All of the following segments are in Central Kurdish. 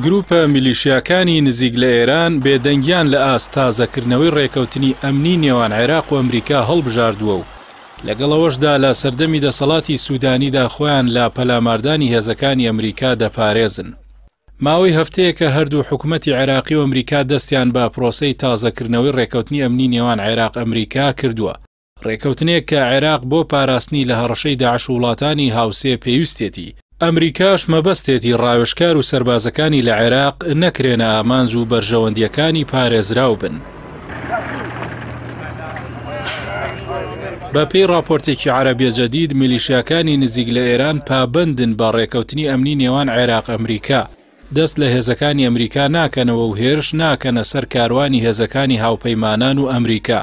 گروپە میلیشیاکانی نزیک لە ئێران بێدەنگیان لە ئاست تازەکردنەوەی ڕێکەوتنی ئەمنی نێوان عێراق و ئەمریکا هەڵبژاردووە و لەگەڵەوەشدا لە سەردەمی دەسەڵاتی سوودانیدا خۆیان لە پەلاماردانی هێزەکانی ئەمریکا دەپارێزن. ماوەی هەفتەیەکە هەردوو حکوومەتی عێراقی و ئەمریکا دەستیان بە پرۆسەی تازەکردنەوەی ڕێکەوتنی ئەمنی نێوان عێراق ئەمریکا کردووە. ڕێکەوتنێک کە عێراق بۆ پاراستنی لە هەڕەشەی داعش وڵاتانی هاوسێ پێویستێتی. ئەمریکاش مەبەستێتی ڕاوێژکار و سەربازەکانی لە عێراق نەکرێنە ئامانج و بەرژەوەندیەکانی پارێزراو بن. بە پێی راپۆرتێکی عەرەبیە جەدید میلیشیاکانی نزیک لە ئێران پابەندن بە ڕێکەوتنی ئەمنی نێوان عێراق ئەمریکا. دەست لە هێزەکانی ئەمریکا ناکەنەوە و هێرش ناکەنە سەر کاروانی هێزەکانی هاوپەیمانان و ئەمریکا.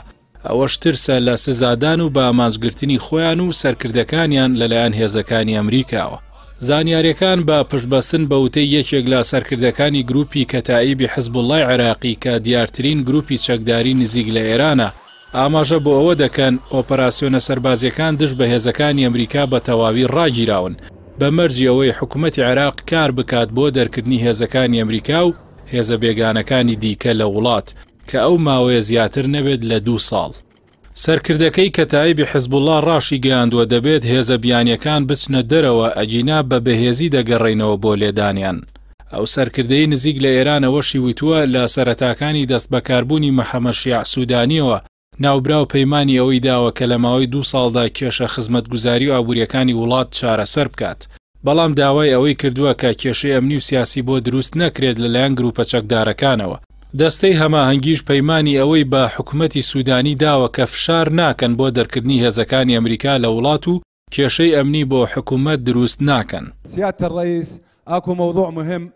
ئەوەش ترسە لە سزادان و بە ئامانجگرتنی خۆیان و سەرکردەکانیان لەلایەن هێزەکانی ئەمریکاوە. زانیاریەکان بە پشتبەستن بە وتەی یەکێک لە سەرکردەکانی گروپی کەتائیبی حزبوڵڵای عێراقی کە دیارترین گروپی چەکداری نزیک لە ئێرانە ئاماژە بۆ ئەوە دەکەن ئۆپەراسیۆنە سەربازیەکان دژ بە هێزەکانی ئەمریکا بە تەواوی ڕاگیراون بە مەرجی ئەوەی حکوومەتی عێراق کار بکات بۆ دەرکردنی هێزەکانی ئەمریکا و هێزە بێگانەکانی دیکە لە وڵات کە ئەو ماوەیە زیاتر نەبێت لە 2 ساڵ. سەرکردەکەی کەتایبی حزبوڵڵا ڕاشی گەیاندووە دەبێت هێزە بیانیەکان بچنە دەرەوە ئەجینا بە بەهێزی دەگەڕێنەوە بۆ لێدانیان. ئەو سەرکردەی نزیک لە ئێرانەوەشی وتووە لە سەرەتاکانی دەست بەکاربوونی مەحەممەد شیع سوودانیەوە ناوبراو پەیمانی ئەوەی داوە کە لە ماوەی 2 ساڵدا کێشە خزمەتگوزاری و ئابوووریەکانی وڵات چارەسەر بکات. بەڵام داوای ئەوەی کردووە کە کێشەی ئەمنی و سیاسی بۆ دروست نەکرێت لەلایەن گروپە چەکدارەکانەوە. دەستەی هەماهەنگیش پەیمانی ئەوەی بە حکوومەتی سوودانی داوە کە فشار ناکەن بۆ دەرکردنی هێزەکانی ئەمریکا لە وڵات و کێشەی ئەمنی بۆ حکوومەت دروست ناکەن. سیادة الرئیس ئاکو موضوع مهم.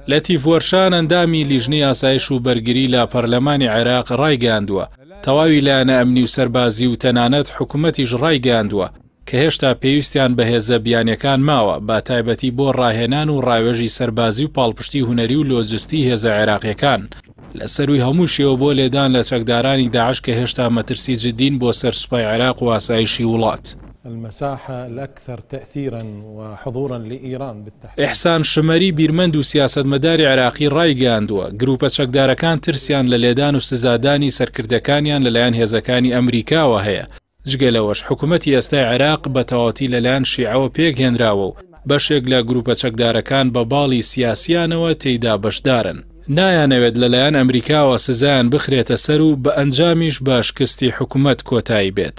لەتیف وەرشان ئەندامی لیژنەی ئاسایش و بەرگری لە پەرلەمانی عێراق ڕایگەیاندووە. تەواوی لایەنە ئەمنی و سەربازی و تەنانەت حکوومەتیش ڕایگەیاندووە کە هێشتا پێویستیان بە هێزە بیانیەکان ماوە با تایبەتی بۆ ڕاهێنان و ڕاوێژی سەربازی و پاڵپشتی هونەری و لۆجستی هێزە عێراقیەکان لەسەروی هەموو شێوە بۆ لێدان لە چەکدارانی داعش کە هێشتا مەترسی جدین بۆ سەرسوپای عێراق و ئاسایشی وڵات. المساحة الأكثر تأثيرا وحضورا لإيران بالتحديد. إحسان شمەری بیرمەند و سیاسەتمەداری عێراقی ڕایگەیاندووە گروپە چەکدارەکان ترسیان لە لێدان و سزادانی سەرکردەکانیان لەلایەن هێزەکانی ئەمریکاوە هەیە. جگەلەوەش حکوومەتی ئێستای عێراق بە تەواوەتی لەلایەن شیعەوە پێکهێنراوە و بەشێک لە گروپە چەکدارەکان بە باڵی سیاسیانەوە تێیدا بەشدارن. نایانەوێت لەلایەن ئەمریکاوە سزایان بخرێتە سەر و بە ئەنجامیش بە شکستی حکوومەت کۆتایی بێت.